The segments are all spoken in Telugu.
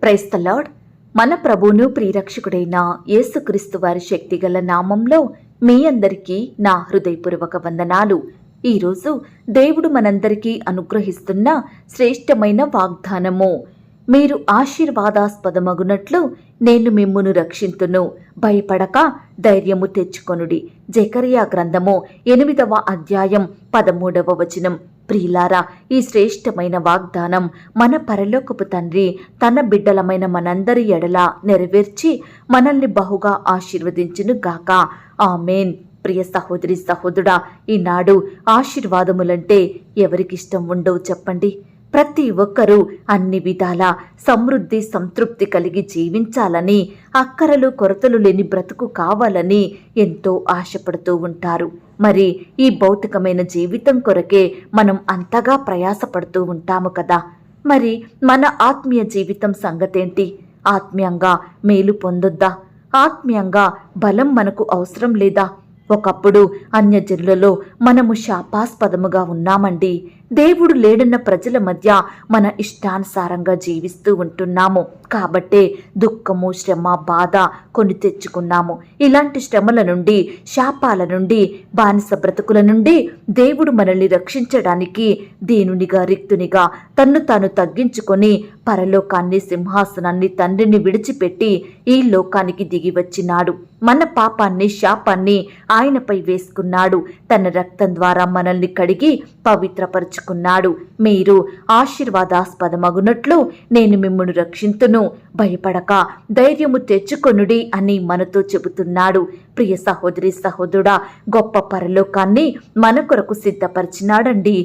Praise the lord. మన ప్రభువును ప్రియరక్షకుడైన యేసుక్రీస్తు వారి శక్తిగల నామంలో మీ అందరికీ నా హృదయపూర్వక వందనాలు. ఈరోజు దేవుడు మనందరికీ అనుగ్రహిస్తున్న శ్రేష్టమైన వాగ్దానము, మీరు ఆశీర్వాదాస్పదమగునట్లు నేను మిమ్మును రక్షింతును, భయపడక ధైర్యము తెచ్చుకొనుడి. జెకర్యా గ్రంథము 8వ అధ్యాయం 13వ వచనం. ప్రియులారా, ఈ శ్రేష్టమైన వాగ్దానం మన పరలోకపు తండ్రి తన బిడ్డలమైన మనందరి ఎడల నెరవేర్చి మనల్ని బహుగా ఆశీర్వదించును గాక. ఆమేన్. ప్రియ సహోదరి సహోదరుడా, ఈనాడు ఆశీర్వాదములంటే ఎవరికిష్టం ఉండవు చెప్పండి? ప్రతి ఒక్కరూ అన్ని విధాల సమృద్ధి సంతృప్తి కలిగి జీవించాలని, అక్కరలు కొరతలు లేని బ్రతుకు కావాలని ఎంతో ఆశపడుతూ ఉంటారు. మరి ఈ భౌతికమైన జీవితం కొరకే మనం అంతగా ప్రయాసపడుతూ ఉంటాము కదా. మరి మన ఆత్మీయ జీవితం సంగతేంటి? ఆత్మీయంగా మేలు పొందొద్దా? ఆత్మీయంగా బలం మనకు అవసరం లేదా? ఒకప్పుడు అన్యజనులలో మనము శాపాస్పదముగా ఉన్నామండి. దేవుడు లేడన్న ప్రజల మధ్య మన ఇష్టానుసారంగా జీవిస్తూ ఉంటున్నాము. కాబట్టే దుఃఖము, శ్రమ, బాధ కొని తెచ్చుకున్నాము. ఇలాంటి శ్రమల నుండి, శాపాల నుండి, బానిస బ్రతుకుల నుండి దేవుడు మనల్ని రక్షించడానికి దీనునిగా, రిక్తునిగా తన్ను తాను తగ్గించుకొని పరలోకాన్ని, సింహాసనాన్ని, తండ్రిని విడిచిపెట్టి ఈ లోకానికి దిగి వచ్చినాడు. మన పాపాన్ని, శాపాన్ని ఆయనపై వేసుకున్నాడు. తన రక్తం ద్వారా మనల్ని కడిగి పవిత్రపరుచుకున్నాడు. మీరు ఆశీర్వాదాస్పదమగునట్లు నేను మిమ్మును రక్షింతును, భయపడక ధైర్యము తెచ్చుకొనుడి అని మనతో చెబుతున్నాడు. ప్రియ సహోదరి సహోదరుడా, గొప్ప పరలోకాన్ని మన కొరకు సిద్ధపరిచినాడండి.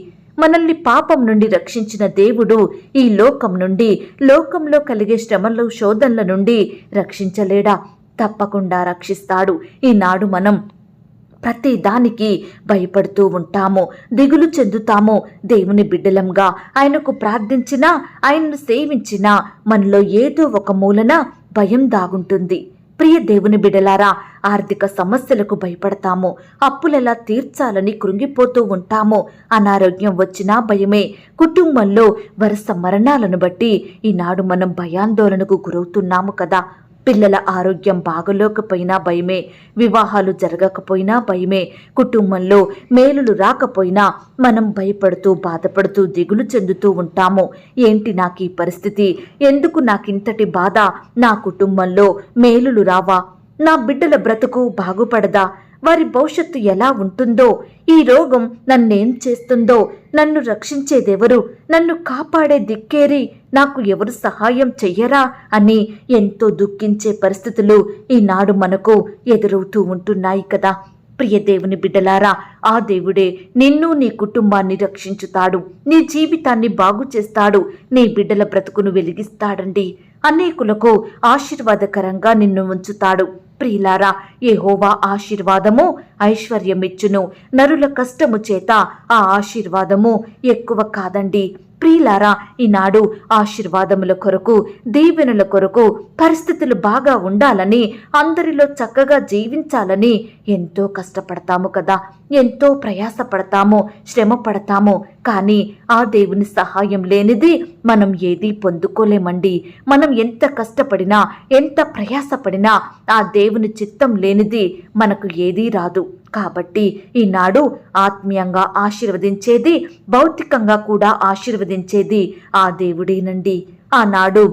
మనల్ని పాపం నుండి రక్షించిన దేవుడు ఈ లోకం నుండి, లోకంలో కలిగే శ్రమలు, శోధనల నుండి రక్షించలేడా? తప్పకుండా రక్షిస్తాడు. ఈనాడు మనం ప్రతి దానికి భయపడుతూ ఉంటాము, దిగులు చెందుతాము. దేవుని బిడ్డలంగా ఆయనకు ప్రార్థించినా, ఆయనను సేవించినా మనలో ఏదో ఒక మూలన భయం దాగుంటుంది. ప్రియ దేవుని బిడ్డలారా, ఆర్థిక సమస్యలకు భయపడతాము, అప్పులెలా తీర్చాలని కృంగిపోతూ ఉంటాము. అనారోగ్యం వచ్చినా భయమే. కుటుంబంలో వరుస మరణాలను బట్టి ఈనాడు మనం భయాందోళనకు గురవుతున్నాము కదా. పిల్లల ఆరోగ్యం బాగలేకపోయినా భయమే, వివాహాలు జరగకపోయినా భయమే, కుటుంబంలో మేలులు రాకపోయినా మనం భయపడుతూ, బాధపడుతూ, దిగులు చెందుతూ ఉంటాము. ఏంటి నాకు ఈ పరిస్థితి? ఎందుకు నాకింతటి బాధ? నా కుటుంబంలో మేలులు రావా? నా బిడ్డల బ్రతుకు బాగుపడదా? వారి భవిష్యత్తు ఎలా ఉంటుందో? ఈ రోగం నన్నేం చేస్తుందో? నన్ను రక్షించేదెవరు? నన్ను కాపాడే దిక్కేరి నాకు ఎవరు సహాయం చెయ్యరా అని ఎంతో దుఃఖించే పరిస్థితులు ఈనాడు మనకు ఎదురవుతూ ఉంటున్నాయి కదా. ప్రియ దేవుని బిడ్డలారా, ఆ దేవుడే నిన్ను, నీ కుటుంబాన్ని రక్షించుతాడు. నీ జీవితాన్ని బాగు చేస్తాడు. నీ బిడ్డల బ్రతుకును వెలిగిస్తాడండి. అనేకులకు ఆశీర్వాదకరంగా నిన్ను ఉంచుతాడు. ప్రియులారా, యెహోవా ఆశీర్వాదము ఐశ్వర్యమిచ్చును, నరుల కష్టము చేత ఆ ఆశీర్వాదము ఎక్కువ కాదండి. ప్రియులారా, ఈనాడు ఆశీర్వాదముల కొరకు, దీవెనల కొరకు, పరిస్థితులు బాగా ఉండాలని, అందరిలో చక్కగా జీవించాలని ఎంతో కష్టపడతాము కదా, ఎంతో ప్రయాసపడతాము, శ్రమ పడతాము. కానీ ఆ దేవుని సహాయం లేనిది మనం ఏదీ పొందుకోలేమండి. మనం ఎంత కష్టపడినా, ఎంత ప్రయాసపడినా ఆ దేవుని చిత్తం లేనిది మనకు ఏదీ రాదు. కాబట్టి ఈనాడు ఆత్మీయంగా ఆశీర్వదించేది, భౌతికంగా కూడా ఆశీర్వదించేది ఆ దేవుడేనండి. ఆనాడు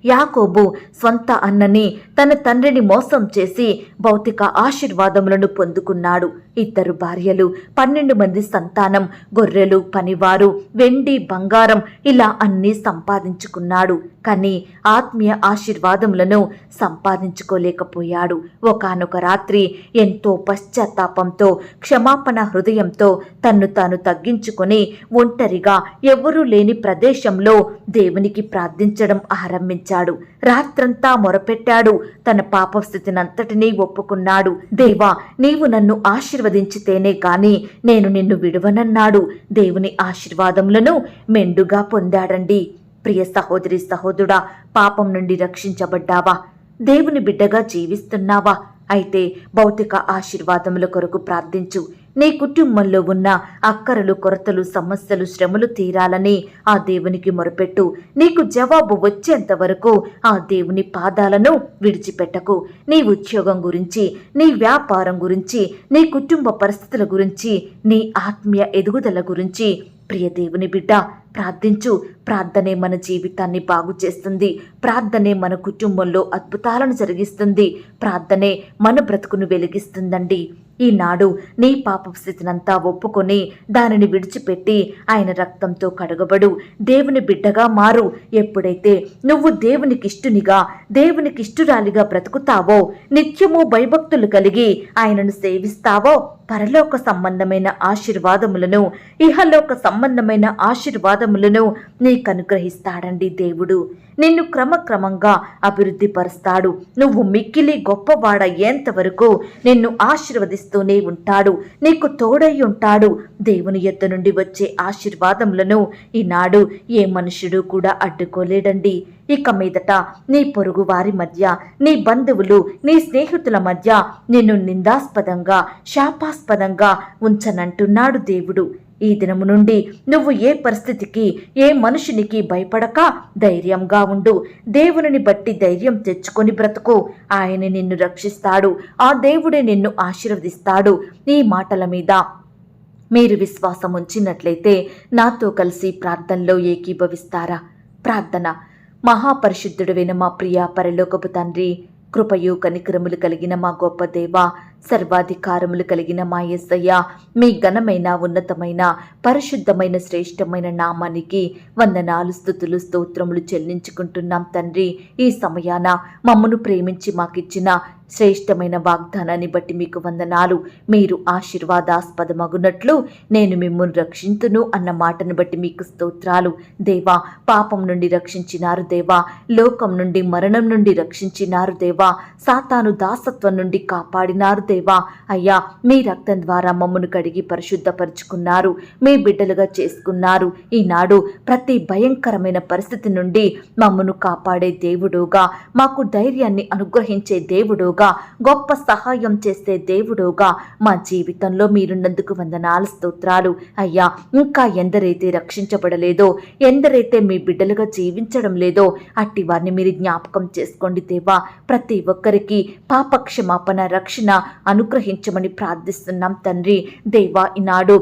యాకోబు స్వంత అన్నని, తన తండ్రిని మోసం చేసి భౌతిక ఆశీర్వాదములను పొందుకున్నాడు. 2 భార్యలు, 12 మంది సంతానం, గొర్రెలు, పనివారు, వెండి, బంగారం, ఇలా అన్నీ సంపాదించుకున్నాడు. కానీ ఆత్మీయ ఆశీర్వాదములను సంపాదించుకోలేకపోయాడు. ఒకానొక రాత్రి ఎంతో పశ్చాత్తాపంతో, క్షమాపణ హృదయంతో తన్ను తాను తగ్గించుకొని ఒంటరిగా ఎవ్వరూ లేని ప్రదేశంలో దేవునికి ప్రార్థించడం ఆరంభించాడు. రాత్రంతా మొరపెట్టాడు. తన పాపస్థితినంతటినీ ఒప్పుకున్నాడు. దేవా, నీవు నన్ను ఆశీర్వదించితేనే గాని నేను నిన్ను విడువనన్నాడు. దేవుని ఆశీర్వాదములను మెండుగా పొందాడండి. ప్రియ సహోదరి సహోదరుడా, పాపం నుండి రక్షించబడ్డావా? దేవుని బిడ్డగా జీవిస్తున్నావా? అయితే భౌతిక ఆశీర్వాదముల కొరకు ప్రార్థించు. నీ కుటుంబంలో ఉన్న అక్కరలు, కొరతలు, సమస్యలు, శ్రమలు తీరాలని ఆ దేవునికి మొరపెట్టు. నీకు జవాబు వచ్చేంత వరకు ఆ దేవుని పాదాలను విడిచిపెట్టకు. నీ ఉద్యోగం గురించి, నీ వ్యాపారం గురించి, నీ కుటుంబ పరిస్థితుల గురించి, నీ ఆత్మీయ ఎదుగుదల గురించి ప్రియ దేవుని బిడ్డ ప్రార్థించు. ప్రార్థనే మన జీవితాన్ని బాగు చేస్తుంది. ప్రార్థనే మన కుటుంబంలో అద్భుతాలను జరిగిస్తుంది. ప్రార్థనే మన బ్రతుకును వెలిగిస్తుందండి. ఈనాడు నీ పాప స్థితినంతా ఒప్పుకొని దానిని విడిచిపెట్టి ఆయన రక్తంతో కడగబడు. దేవుని బిడ్డగా మారు. ఎప్పుడైతే నువ్వు దేవునికి ఇష్టునిగా, దేవునికి ఇష్టురాలిగా బ్రతుకుతావో, నిత్యము భయభక్తులు కలిగి ఆయనను సేవిస్తావో, పరలోక సంబంధమైన ఆశీర్వాదములను, ఇహలోక సంబంధమైన ఆశీర్వాదములను నీకు అనుగ్రహిస్తాడండి దేవుడు. నిన్ను క్రమక్రమంగా అభివృద్ధి పరుస్తాడు. నువ్వు మిక్కిలి గొప్పవాడయ్యేంత వరకు నిన్ను ఆశీర్వదిస్తూనే ఉంటాడు. నీకు తోడై ఉంటాడు. దేవుని యొద్ద నుండి వచ్చే ఆశీర్వాదములను ఈనాడు ఏ మనుషుడు కూడా అడ్డుకోలేడండి. ఇక మీదట నీ పొరుగు వారి మధ్య, నీ బంధువులు, నీ స్నేహితుల మధ్య నిన్ను నిందాస్పదంగా, శాపాస్పదంగా ఉంచనంటున్నాడు దేవుడు. ఈ దినము నుండి నువ్వు ఏ పరిస్థితికి, ఏ మనుషునికి భయపడక ధైర్యంగా ఉండు. దేవునిని బట్టి ధైర్యం తెచ్చుకొని బ్రతుకు. ఆయన నిన్ను రక్షిస్తాడు. ఆ దేవుడే నిన్ను ఆశీర్వదిస్తాడు. ఈ మాటల మీద మీరు విశ్వాసం ఉంచినట్లయితే నాతో కలిసి ప్రార్థనలో ఏకీభవిస్తారా? ప్రార్థన. మహాపరిశుద్ధుడైన మా ప్రియ పరలోకపు తండ్రి, కృపయు కనికరములు కలిగిన మా గొప్ప దేవ, సర్వాధికారములు కలిగిన మా యేసయ్య, మీ ఘనమైన, ఉన్నతమైన, పరిశుద్ధమైన, శ్రేష్టమైన నామానికి వందనాలు, స్తుతులు, స్తోత్రములు చెల్లించుకుంటున్నాం తండ్రి. ఈ సమయాన మమ్మను ప్రేమించి మాకిచ్చిన శ్రేష్టమైన వాగ్దానాన్ని బట్టి మీకు వందనాలు. మీరు ఆశీర్వాదాస్పదమగునట్లు నేను మిమ్మల్ని రక్షింతును అన్న మాటను బట్టి మీకు స్తోత్రాలు. దేవా, పాపం నుండి రక్షించినారు దేవా, లోకం నుండి, మరణం నుండి రక్షించినారు దేవా, సాతాను దాసత్వం నుండి కాపాడినారు దేవా. అయ్యా, మీ రక్తం ద్వారా మమ్మను కడిగి పరిశుద్ధపరుచుకున్నారు, మీ బిడ్డలుగా చేసుకున్నారు. ఈనాడు ప్రతి భయంకరమైన పరిస్థితి నుండి మమ్మను కాపాడే దేవుడుగా, మాకు ధైర్యాన్ని అనుగ్రహించే దేవుడుగా, గొప్ప సహాయం చేసే దేవుడుగా మా జీవితంలో మీరున్నందుకు వందనాలు, స్తోత్రాలు. అయ్యా, ఇంకా ఎందరైతే రక్షించబడలేదో, ఎందరైతే మీ బిడ్డలుగా జీవించడం లేదో అట్టి వారిని మీరు జ్ఞాపకం చేసుకోండి దేవా. ప్రతి ఒక్కరికి పాప క్షమాపణ, రక్షణ అనుగ్రహించమని ప్రార్థిస్తున్నాం తండ్రి. దేవా, ఈనాడు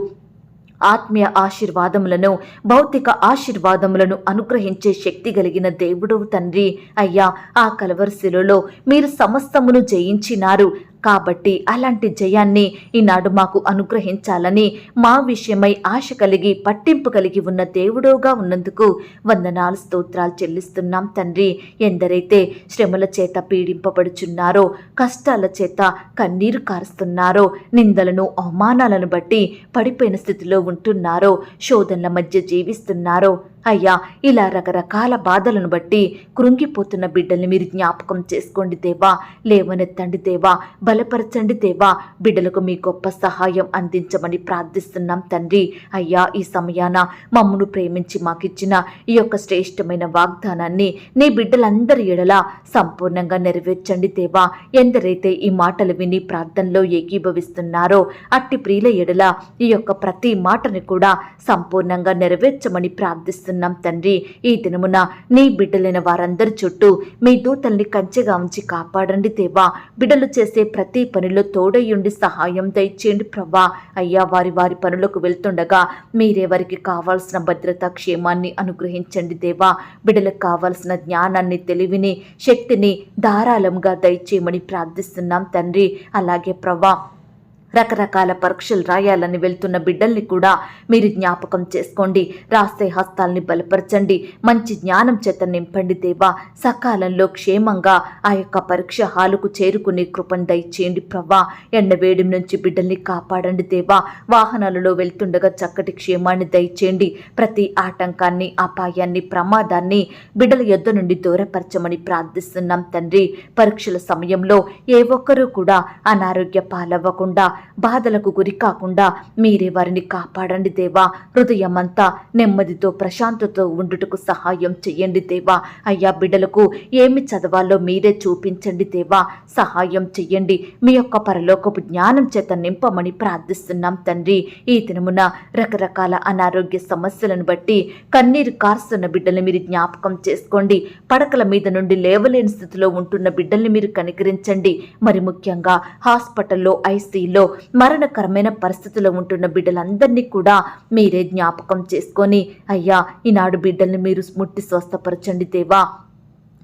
ఆత్మీయ ఆశీర్వాదములను, భౌతిక ఆశీర్వాదములను అనుగ్రహించే శక్తి కలిగిన దేవుడు తండ్రి. అయ్యా, ఆ కలవరిశిలలో మీరు సమస్తమును జయించినారు కాబట్టి అలాంటి జయాన్ని ఈనాడు మాకు అనుగ్రహించాలని మా విషయమై ఆశ కలిగి, పట్టింపు కలిగి ఉన్న దేవుడుగా ఉన్నందుకు వందనాలు, స్తోత్రాలు చెల్లిస్తున్నాం తండ్రి. ఎందరైతే శ్రమల చేత పీడింపబడుచున్నారో, కష్టాల చేత కన్నీరు కారుస్తున్నారో, నిందలను, అవమానాలను బట్టి పడిపోయిన స్థితిలో ఉంటున్నారో, శోధనల మధ్య జీవిస్తున్నారో, అయ్యా, ఇలా రకరకాల బాధలను బట్టి కృంగిపోతున్న బిడ్డల్ని మీరు జ్ఞాపకం చేసుకోండి దేవా. లేవనెత్తండి దేవా, బలపరచండి దేవా. బిడ్డలకు మీ గొప్ప సహాయం అందించమని ప్రార్థిస్తున్నాం తండ్రి. అయ్యా, ఈ సమయాన మమ్మను ప్రేమించి మాకిచ్చిన ఈ యొక్క శ్రేష్టమైన వాగ్దానాన్ని నీ బిడ్డలందరి ఎడల సంపూర్ణంగా నెరవేర్చండి దేవా. ఎందరైతే ఈ మాటలు విని ప్రార్థనలో ఏకీభవిస్తున్నారో అట్టి ప్రియుల ఎడల ఈ యొక్క ప్రతి మాటని కూడా సంపూర్ణంగా నెరవేర్చమని ప్రార్థిస్తున్నాం తండ్రి. ఈ దినమున నీ బిడ్డలైన వారందరి చుట్టూ మీ దూతల్ని కంచెగా ఉంచి కాపాడండి దేవా. బిడ్డలు చేసే ప్రతి పనిలో తోడయ్యుండి సహాయం దయచేయండి ప్రభా. అయ్యా, వారి వారి పనులకు వెళ్తుండగా మీరే వారికి కావాల్సిన భద్రత, క్షేమాన్ని అనుగ్రహించండి దేవా. బిడ్డలకు కావాల్సిన జ్ఞానాన్ని, తెలివిని, శక్తిని ధారాళంగా దయచేయమని ప్రార్థిస్తున్నాం తండ్రి. అలాగే ప్రభా, రకరకాల పరీక్షలు రాయాలని వెళ్తున్న బిడ్డల్ని కూడా మీరు జ్ఞాపకం చేసుకోండి. రాసే హస్తాల్ని బలపరచండి. మంచి జ్ఞానం చేత నింపండి దేవా. సకాలంలో క్షేమంగా ఆ యొక్క పరీక్ష హాలుకు చేరుకునే కృపను దయచేయండి ప్రభా. ఎండవేడి నుంచి బిడ్డల్ని కాపాడండి దేవా. వాహనాలలో వెళ్తుండగా చక్కటి క్షేమాన్ని దయచేయండి. ప్రతి ఆటంకాన్ని, అపాయాన్ని, ప్రమాదాన్ని బిడ్డల యొద్ద నుండి దూరపరచమని ప్రార్థిస్తున్నాం తండ్రి. పరీక్షల సమయంలో ఏ ఒక్కరూ కూడా అనారోగ్య పాలవ్వకుండా, బాధలకు గురి కాకుండా మీరే వారిని కాపాడండి దేవా. హృదయమంతా నెమ్మదితో ప్రశాంతతో ఉండుటకు సహాయం చెయ్యండి దేవా. అయ్యా, బిడ్డలకు ఏమి చదవాలో మీరే చూపించండి దేవా. సహాయం చెయ్యండి. మీ యొక్క పరలోకపు జ్ఞానం చేత నింపమని ప్రార్థిస్తున్నాం తండ్రి. ఈ దినమున రకరకాల అనారోగ్య సమస్యలను బట్టి కన్నీరు కారుస్తున్న బిడ్డల్ని మీరు జ్ఞాపకం చేసుకోండి. పడకల మీద నుండి లేవలేని స్థితిలో ఉంటున్న బిడ్డల్ని మీరు కనికరించండి. మరి ముఖ్యంగా హాస్పిటల్లో, ఐసీలో మరణకరమైన పరిస్థితుల్లో ఉంటున్న బిడ్డలందరినీ కూడా మీరే జ్ఞాపకం చేసుకొని అయ్యా, ఈనాడు బిడ్డల్ని మీరు ముట్టి స్వస్థపరచండి దేవా.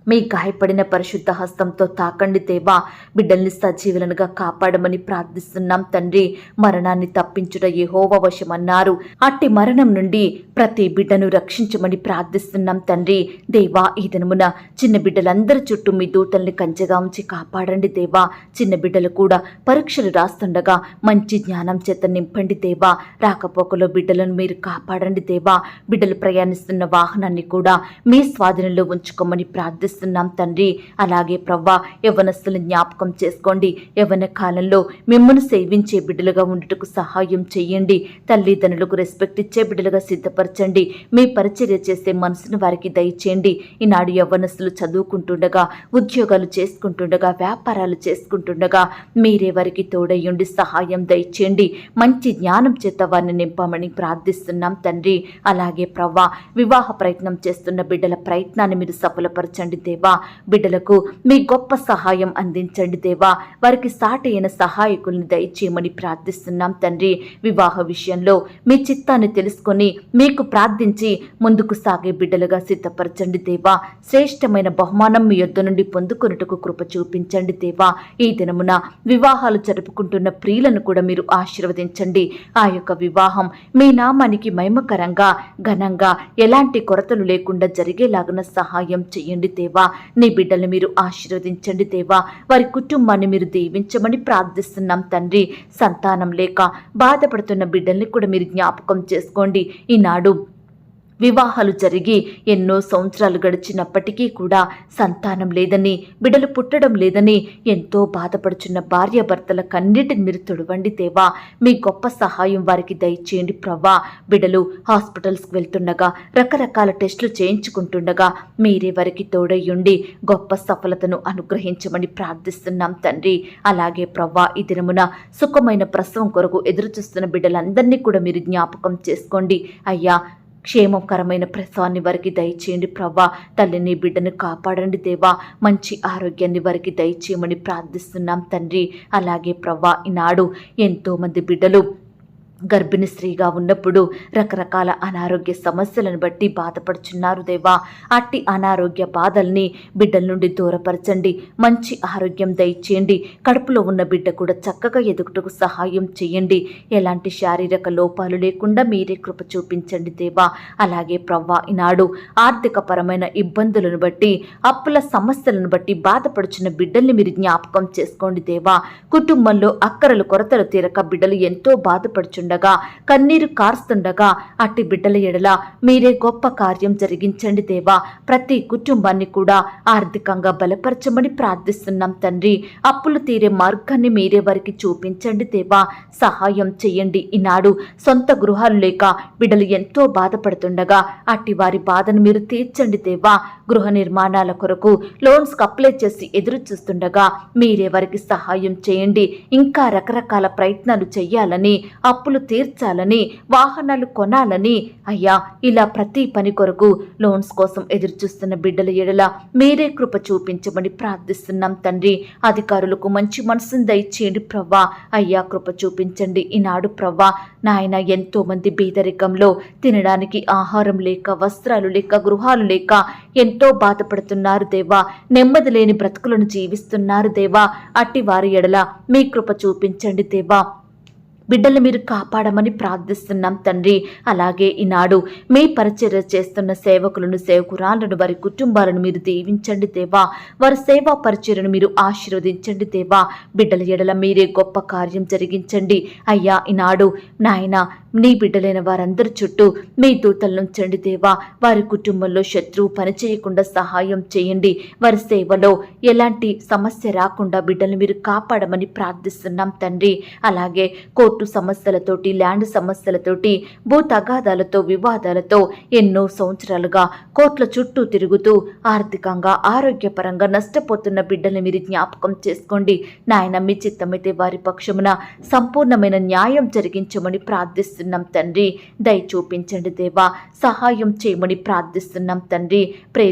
మీ గాయపడిన పరిశుద్ధ హస్తంతో తాకండి దేవా. బిడ్డల్ని సజీవులనుగా కాపాడమని ప్రార్థిస్తున్నాం తండ్రి. మరణాన్ని తప్పించుట యెహోవా వశమన్నారు. అట్టి మరణం నుండి ప్రతి బిడ్డను రక్షించమని ప్రార్థిస్తున్నాం తండ్రి. దేవా, ఈ దినమున చిన్న బిడ్డలందరి చుట్టూ మీ దూతల్ని కంచెగా ఉంచి కాపాడండి దేవా. చిన్న బిడ్డలు కూడా పరీక్షలు రాస్తుండగా మంచి జ్ఞానం చేత నింపండి దేవా. రాకపోకలో బిడ్డలను మీరు కాపాడండి దేవా. బిడ్డలు ప్రయాణిస్తున్న వాహనాన్ని కూడా మీ స్వాధీనంలో ఉంచుకోమని ప్రార్థిస్తున్నాం తండ్రి. అలాగే ప్రవ్వా, యవ్వనస్తులను జ్ఞాపకం చేసుకోండి. యవ్వన కాలంలో మిమ్మల్ని సేవించే బిడ్డలుగా ఉండుటకు సహాయం చెయ్యండి. తల్లిదండ్రులకు రెస్పెక్ట్ ఇచ్చే బిడ్డలుగా సిద్ధపరచండి. మీ పరిచర్య చేసే మనసును వారికి దయచేయండి. ఈనాడు యవ్వనస్తులు చదువుకుంటుండగా, ఉద్యోగాలు చేసుకుంటుండగా, వ్యాపారాలు చేసుకుంటుండగా మీరే వారికి తోడయ్యుండి సహాయం దయచేయండి. మంచి జ్ఞానం చేత వారిని నింపమని ప్రార్థిస్తున్నాం తండ్రి. అలాగే ప్రవ్వా, వివాహ ప్రయత్నం చేస్తున్న బిడ్డల ప్రయత్నాన్ని మీరు సఫలపరచండి దేవా. బిడ్డలకు మీ గొప్ప సహాయం అందించండి దేవా. వారికి సాటి అయిన సహాయకుల్ని దయచేయమని ప్రార్థిస్తున్నాం తండ్రి. వివాహ విషయంలో మీ చిత్తాన్ని తెలుసుకొని మీకు ప్రార్థించి ముందుకు సాగే బిడ్డలుగా సిద్ధపరచండి దేవా. శ్రేష్టమైన బహుమానం మీ యొద్ద నుండి పొందుకొనుటకు కృప చూపించండి దేవా. ఈ దినమున వివాహాలు జరుపుకుంటున్న ప్రియులను కూడా మీరు ఆశీర్వదించండి. ఆ యొక్క వివాహం మీ నామానికి మహిమకరంగా, ఘనంగా, ఎలాంటి కొరతలు లేకుండా జరిగేలాగున సహాయం చేయండి దేవా. నీ బిడ్డల్ని మీరు ఆశీర్వదించండి దేవా. వారి కుటుంబాన్ని మీరు దీవించమని ప్రార్థిస్తున్నాం తండ్రి. సంతానం లేక బాధపడుతున్న బిడ్డల్ని కూడా మీరు జ్ఞాపకం చేసుకోండి. ఈనాడు వివాహాలు జరిగి ఎన్నో సంవత్సరాలు గడిచినప్పటికీ కూడా సంతానం లేదని, బిడ్డలు పుట్టడం లేదని ఎంతో బాధపడుచున్న భార్యాభర్తల కన్నిటిని మీరు తొడవండి దేవా. మీ గొప్ప సహాయం వారికి దయచేయండి ప్రవ్వా. బిడ్డలు హాస్పిటల్స్కి వెళ్తుండగా, రకరకాల టెస్టులు చేయించుకుంటుండగా మీరే వారికి తోడయ్యుండి గొప్ప సఫలతను అనుగ్రహించమని ప్రార్థిస్తున్నాం తండ్రి. అలాగే ప్రవ్వా, ఈ దినమున సుఖమైన ప్రసవం కొరకు ఎదురుచూస్తున్న బిడ్డలందరినీ కూడా మీరు జ్ఞాపకం చేసుకోండి అయ్యా. క్షేమకరమైన ప్రసవాన్ని వారికి దయచేయండి ప్రవ్వా. తల్లిని బిడ్డను కాపాడండి దేవా. మంచి ఆరోగ్యాన్ని వారికి దయచేయమని ప్రార్థిస్తున్నాం తండ్రి. అలాగే ప్రవ్వా, ఈనాడు ఎంతోమంది బిడ్డలు గర్భిణీ స్త్రీగా ఉన్నప్పుడు రకరకాల అనారోగ్య సమస్యలను బట్టి బాధపడుచున్నారు దేవా. అట్టి అనారోగ్య బాధల్ని బిడ్డల నుండి దూరపరచండి. మంచి ఆరోగ్యం దయచేయండి. కడుపులో ఉన్న బిడ్డ కూడా చక్కగా ఎదుగుటకు సహాయం చేయండి. ఎలాంటి శారీరక లోపాలు లేకుండా మీరే కృప చూపించండి దేవా. అలాగే ప్రవ్వా, ఈనాడు ఆర్థికపరమైన ఇబ్బందులను బట్టి, అప్పుల సమస్యలను బట్టి బాధపడుచున్న బిడ్డల్ని మీరు జ్ఞాపకం చేసుకోండి దేవా. కుటుంబంలో అక్కరలు కొరతలు తీరక బిడ్డలు ఎంతో బాధపడుచుండగా, కన్నీరు కారుస్తుండగా అట్టి బిడ్డల ఎడల మీరే గొప్ప కార్యం జరిగించండి దేవా. ప్రతి కుటుంబాన్ని కూడా ఆర్థికంగా బలపరచమని ప్రార్థిస్తున్నాం తండ్రి. అప్పులు తీరే మార్గాన్ని మీరే వారికి చూపించండి దేవా. సహాయం చేయండి. ఈనాడు సొంత గృహాలు లేక బిడ్డలు ఎంతో బాధపడుతుండగా అట్టి వారి బాధను మీరు తీర్చండి దేవా. గృహ నిర్మాణాల కొరకు లోన్స్కి అప్లై చేసి ఎదురు చూస్తుండగా మీరే వారికి సహాయం చేయండి. ఇంకా రకరకాల ప్రయత్నాలు చేయాలని, అప్పులు తీర్చాలని, వాహనాలు కొనాలని అయ్యా, ఇలా ప్రతి పని కొరకు లోన్స్ కోసం ఎదురు చూస్తున్న బిడ్డల ఎడల మీరే కృప చూపించమని ప్రార్థిస్తున్నాం తండ్రి. అధికారులకు మంచి మనసును దయచేయండి ప్రవ్వా. అయ్యా, కృప చూపించండి. ఈనాడు ప్రవ్వా నాయన, ఎంతో మంది బీదరికంలో తినడానికి ఆహారం లేక, వస్త్రాలు లేక, గృహాలు లేక ఎంతో బాధపడుతున్నారు దేవా. నెమ్మది లేని బ్రతుకులను జీవిస్తున్నారు దేవా. అట్టి వారి ఎడల మీ కృప చూపించండి దేవా. బిడ్డల్ని మీరు కాపాడమని ప్రార్థిస్తున్నాం తండ్రి. అలాగే ఈనాడు మీ పరిచర్య చేస్తున్న సేవకులను, సేవకురాలను, వారి కుటుంబాలను మీరు దీవించండి దేవా. వారి సేవా పరిచర్యను మీరు ఆశీర్వదించండి దేవా. బిడ్డల ఎడల మీరే గొప్ప కార్యం జరిగించండి అయ్యా. ఈనాడు నాయన నీ బిడ్డలైన వారందరి చుట్టూ మీ దూతలను ఉంచండి దేవా. వారి కుటుంబంలో శత్రువు పనిచేయకుండా సహాయం చేయండి. వారి సేవలో ఎలాంటి సమస్య రాకుండా బిడ్డలు మీరు కాపాడమని ప్రార్థిస్తున్నాం తండ్రి. అలాగే కోర్టు సమస్యలతోటి, ల్యాండ్ సమస్యలతోటి, భూ తగాదాలతో, వివాదాలతో ఎన్నో సంవత్సరాలుగా కోర్టుల చుట్టూ తిరుగుతూ ఆర్థికంగా, ఆరోగ్యపరంగా నష్టపోతున్న బిడ్డల్ని మీరు జ్ఞాపకం చేసుకోండి నాయన. మీ చిత్తమైతే వారి పక్షమున సంపూర్ణమైన న్యాయం జరిగించమని ప్రార్థిస్తున్నాం తండ్రి. దయ చూపించండి దేవా, సహాయం చేయమని ప్రార్థిస్తున్నాం తండ్రి.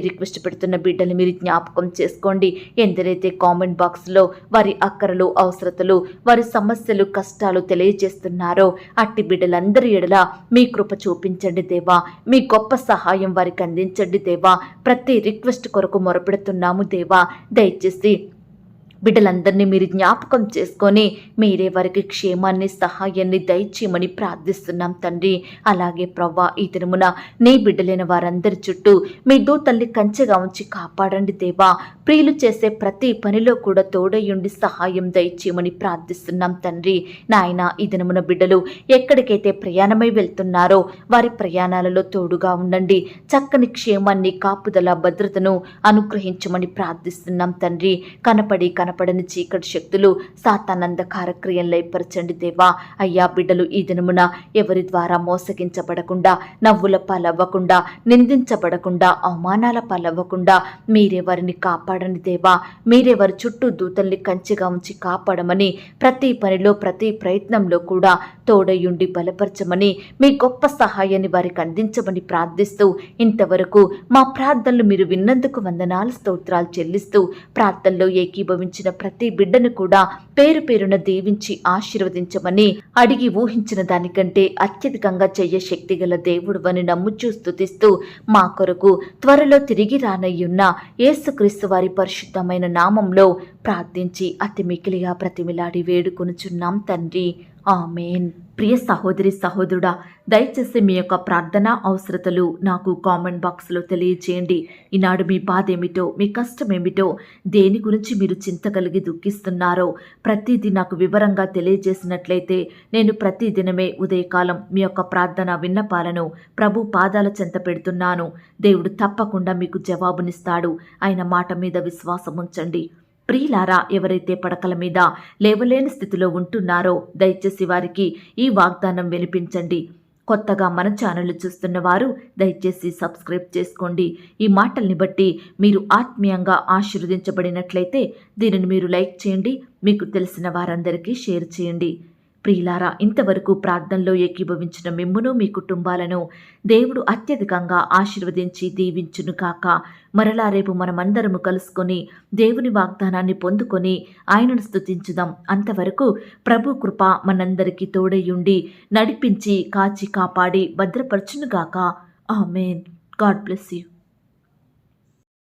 రిక్వెస్ట్ పెడుతున్న బిడ్డలు మీరు జ్ఞాపకం చేసుకోండి. ఎందరైతే కామెంట్ బాక్స్లో వారి అక్కరలు, అవసరతలు, వారి సమస్యలు, కష్టాలు తెలియజేస్తున్నారో అట్టి బిడ్డలందరి ఎడల మీ కృప చూపించండి దేవా. మీ గొప్ప సహాయం వారికి అందించండి దేవా. ప్రతి రిక్వెస్ట్ కొరకు మొరపెడుతున్నాము దేవా. దయచేసి బిడ్డలందరినీ మీరు జ్ఞాపకం చేసుకొని మీరే వారికి క్షేమాన్ని, సహాయాన్ని దయచేయమని ప్రార్థిస్తున్నాం తండ్రి. అలాగే ప్రవ్వా, ఈ దినమున నీ బిడ్డలైన వారందరి చుట్టూ మీ దూతల్ని కంచెగా ఉంచి కాపాడండి దేవా. ప్రియులు చేసే ప్రతి పనిలో కూడా తోడయుండి సహాయం దయచేయమని ప్రార్థిస్తున్నాం తండ్రి. నాయన, ఈ దినమున బిడ్డలు ఎక్కడికైతే ప్రయాణమై వెళ్తున్నారో వారి ప్రయాణాలలో తోడుగా ఉండండి. చక్కని క్షేమాన్ని, కాపుదల, భద్రతను అనుగ్రహించమని ప్రార్థిస్తున్నాం తండ్రి. కనపడని చీకటి శక్తులు, సాతానందకార క్రియలు లయపరచండి దేవా. అయ్యా, బిడ్డలు ఈ దినమున ఎవరి ద్వారా మోసగించబడకుండా, నవ్వుల పాలవ్వకుండా, నిందించబడకుండా, అవమానాల పాలవ్వకుండా మీరే వారిని కాపాడండి దేవా. మీరే వారి చుట్టూ దూతల్ని కంచెగా ఉంచి కాపాడమని, ప్రతి పనిలో, ప్రతి ప్రయత్నంలో కూడా తోడయుండి బలపరచమని, మీ గొప్ప సహాయాన్ని వారికి అందించమని ప్రార్థిస్తూ, ఇంతవరకు మా ప్రార్థనలు మీరు విన్నందుకు వందనాలు, స్తోత్రాలు చెల్లిస్తూ, ప్రార్థనలో ఏకీభవించిన ప్రతి బిడ్డను కూడా పేరు పేరున దీవించి ఆశీర్వదించమని, అడిగి ఊహించిన దానికంటే అత్యధికంగా చెయ్య శక్తి గల దేవుడు అని నమ్ముచూ స్తుతిస్తూ, మా కొరకు త్వరలో తిరిగి రానయ్యున్న యేసుక్రీస్తు వారి పరిశుద్ధమైన నామంలో ప్రార్థించి అతి మికిలిగా ప్రతిమిలాడి వేడుకొనుచున్నాం తండ్రి. ఆమేన్. ప్రియ సహోదరి, సహోదరుడా, దయచేసి మీ యొక్క ప్రార్థన అవసరతలు నాకు కామెంట్ బాక్స్లో తెలియజేయండి. ఈనాడు మీ బాధ ఏమిటో, మీ కష్టం ఏమిటో, దేని గురించి మీరు చింత కలిగి దుఃఖిస్తున్నారో ప్రతిదీ నాకు వివరంగా తెలియజేసినట్లయితే నేను ప్రతిదినమే ఉదయకాలం మీ యొక్క ప్రార్థన విన్నపాలను ప్రభు పాదాల చెంత పెడుతున్నాను. దేవుడు తప్పకుండా మీకు జవాబునిస్తాడు. ఆయన మాట మీద విశ్వాసం ఉంచండి. ప్రియులారా, ఎవరైతే పడకల మీద లేవలేని స్థితిలో ఉంటున్నారో దయచేసి వారికి ఈ వాగ్దానం వినిపించండి. కొత్తగా మన ఛానల్ చూస్తున్న వారు దయచేసి సబ్స్క్రైబ్ చేసుకోండి. ఈ మాటల్ని బట్టి మీరు ఆత్మీయంగా ఆశీర్వదించబడినట్లయితే దీనిని మీరు లైక్ చేయండి, మీకు తెలిసిన వారందరికీ షేర్ చేయండి. ప్రియులారా, ఇంతవరకు ప్రార్థనలో ఏకీభవించిన మిమ్మును, మీ కుటుంబాలను దేవుడు అత్యధికంగా ఆశీర్వదించి దీవించును కాక. మరలా రేపు మనమందరము కలుసుకొని దేవుని వాగ్దానాన్ని పొందుకొని ఆయనను స్తుతించుదాం. అంతవరకు ప్రభు కృప మనందరికీ తోడయుండి నడిపించి, కాచి, కాపాడి భద్రపరచునుగాక. ఆమేన్. God bless you.